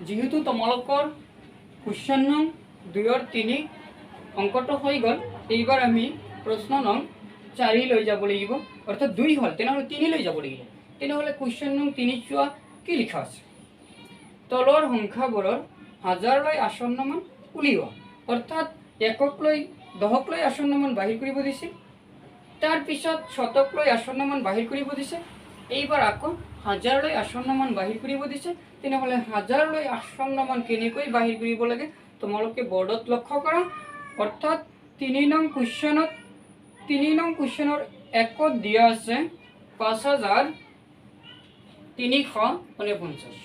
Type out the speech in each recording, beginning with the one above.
যেহেতু তোমালোকৰ কুৱেশ্যন নং 2 আৰু 3 অংকটো হৈ গ'ল, এইবাৰ আমি প্ৰশ্ন নং 4 লৈ যাব লাগিব, অৰ্থাৎ 2 হ'ল, তেনেহ'লে 3 লৈ যাব লাগিব। তেনেহ'লে কুৱেশ্যন নং 3 চোৱা কি লিখা আছে। তলৰ সংখ্যাবোৰৰ হাজাৰলৈ আসন্ন মান উলিওৱা, অৰ্থাৎ একক লৈ দহক লৈ আসন্ন মান বাহিৰ কৰিব দিছে, তাৰপিছত শতক লৈ আসন্ন মান বাহিৰ কৰিব দিছে, এইবাৰ আকৌ হাজাৰলৈ আসন্ন মান বাহিৰ কৰিব দিছে। তেনেহ'লে হাজাৰলৈ আসন্ন মান কেনেকৈ বাহিৰ কৰিব লাগে তোমালোকে বৰ্ডত লক্ষ্য কৰা। অৰ্থাৎ 3 নং কুৱেশ্যনৰ একত দিয়া আছে 5349।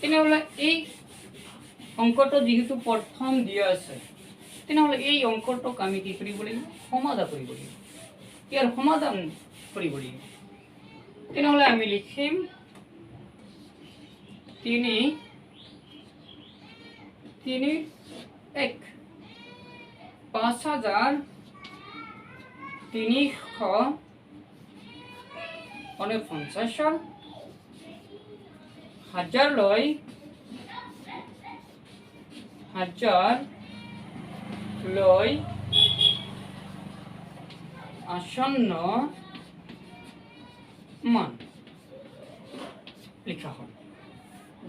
তেনেহ'লে এই অংকটো যেহেতু প্ৰথম দিয়া আছে, তেনেহ'লে এই অংকটোক আমি কি কৰিব লাগিব, সমাধান কৰিব লাগিব, ইয়াৰ সমাধান কৰিব লাগিব। তেনেহ'লে আমি লিখিম 3 1 5349 হাজাৰলৈ আসন্ন মান লিখা হ'ল।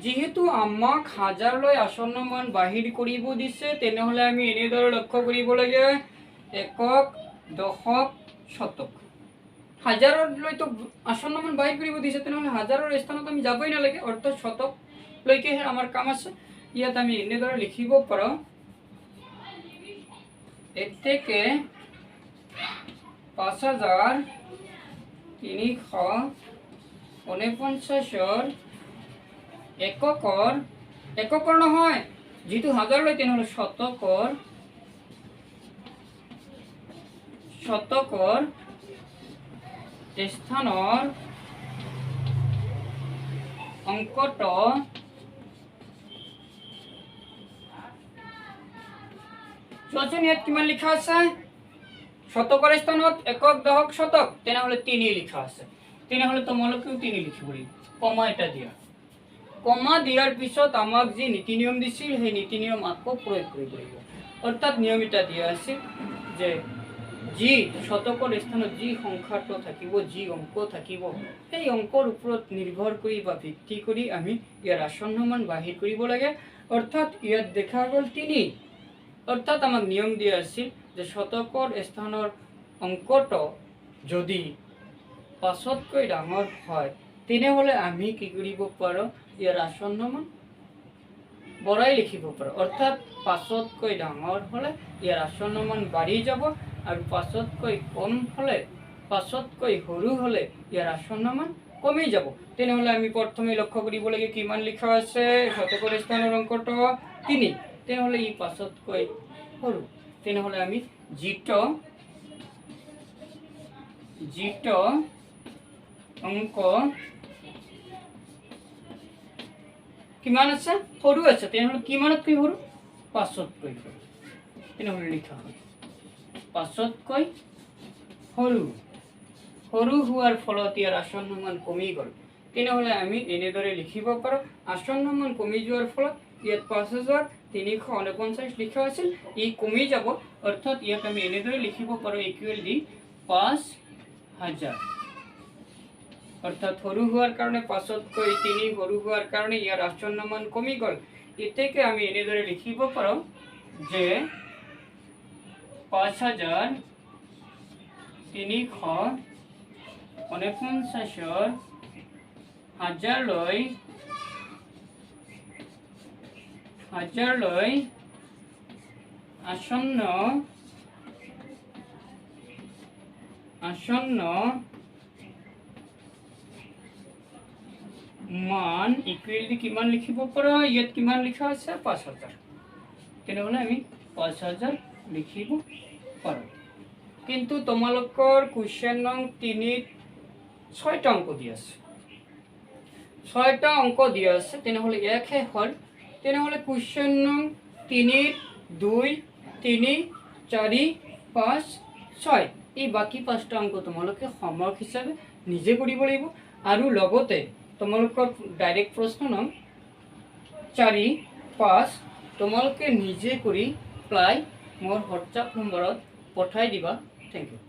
যেহেতু আমাক হাজাৰলৈ আসন্ন মান বাহিৰ কৰিব দিছে, তেনেহ'লে আমি এনেদৰে লক্ষ্য কৰিব লাগে একক, দশক, শতক। হাজাৰলৈতো আসন্ন মান বাহিৰ কৰিব দিছে, তেনেহ'লে হাজাৰৰ স্থানত আমি যাবই নালাগে, অৰ্থাৎ শতকলৈকেহে আমাৰ কাম আছে। ইয়াত আমি এনেদৰে লিখিব পাৰোঁ, এৰ থেকে 5349 এককৰ নহয়, যেহেতু হাজাৰ লয় তেনেহ'লে শতকৰ স্থানৰ অংকটো চোৱাচোন, ইয়াত কিমান লিখা আছে, শতকৰ স্থানত একক, দশক, শতক, তেনেহ'লে 3 লিখা আছে। তেনেহ'লে তোমালোকেও 3 লিখিব লাগিব, কমা এটা দিয়া। কমা দিয়াৰ পিছত আমাক যি নীতি নিয়ম দিছিল সেই নীতি নিয়ম আকৌ প্ৰয়োগ কৰিব লাগিব। অৰ্থাৎ নিয়ম এটা দিয়া আছিল যে যি শতকৰ স্থানত যি সংখ্যাটো থাকিব, যি অংক থাকিব, সেই অংকৰ ওপৰত নিৰ্ভৰ কৰি বা ভিত্তি কৰি আমি ইয়াৰ আসন্ন মান বাহিৰ কৰিব লাগে। অৰ্থাৎ ইয়াত দেখা গ'ল 3। অৰ্থাৎ আমাক নিয়ম দিয়া আছিল যে শতকৰ স্থানৰ অংকটো যদি 5তকৈ ডাঙৰ হয়, তেনেহ'লে আমি কি কৰিব পাৰোঁ, ইয়াৰ আসন্ন মান বঢ়াই লিখিব পাৰোঁ। অৰ্থাৎ 5তকৈ ডাঙৰ হ'লে ইয়াৰ আসন্ন মান বাঢ়ি যাব, আৰু 5তকৈ কম হ'লে, 5তকৈ সৰু হ'লে ইয়াৰ আসন্ন মান কমি যাব। তেনেহ'লে আমি প্ৰথমে লক্ষ্য কৰিব লাগে কিমান লিখা আছে, শতকৰ স্থানৰ অংকটো 3, তেনেহ'লে ই 5তকৈ সৰু। তেনেহ'লে আমি যিটো অংক কিমান আছে, সৰু আছে, তেনেহ'লে কিমানতকৈ সৰু, 5তকৈ সৰু। তেনেহ'লে লিখা হয় 5তকৈ সৰু। সৰু হোৱাৰ ফলত ইয়াৰ আসন্ন মান কমি গ'ল। তেনেহ'লে আমি এনেদৰে লিখিব পাৰোঁ, আসন্ন মান কমি যোৱাৰ ফলত ইয়াত 5349 লিখা আছিল, ই কমি যাব। অৰ্থাৎ ইয়াক আমি এনেদৰে লিখিব পাৰোঁ ইকুৱেল দি 5000। অৰ্থাৎ সৰু হোৱাৰ কাৰণে 5তকৈ 3 সৰু হোৱাৰ কাৰণে ইয়াৰ আসন্ন মান কমি গ'ল। এতেকে আমি এনেদৰে লিখিব পাৰোঁ যে 5349 হাজাৰলৈ আসন্ন মান ইকুৱেল দি কিমান লিখিব পাৰোঁ, ইয়াত কিমান লিখা আছে 5000, তেনেহ'লে আমি 5000 লিখিব পাৰোঁ। কিন্তু তোমালোকৰ কুৱেশ্যন নং 3ত 6টা অংক দিয়া আছে, 6টা অংক দিয়া আছে, তেনেহ'লে একহে হ'ল। তেনেহ'লে কুৱেশ্যন নং 3ত 2, 3, 4, 5, 6 এই বাকী 5টা অংক তোমালোকে হোমৱৰ্ক হিচাপে নিজে কৰিব লাগিব। আৰু লগতে তোমালোকৰ ডাইৰেক্ট প্ৰশ্ন নং 4 5 তোমালোকে নিজে কৰি প্লাই মোৰ হোৱাটছআপ নম্বৰত পঠাই দিবা। Thank U.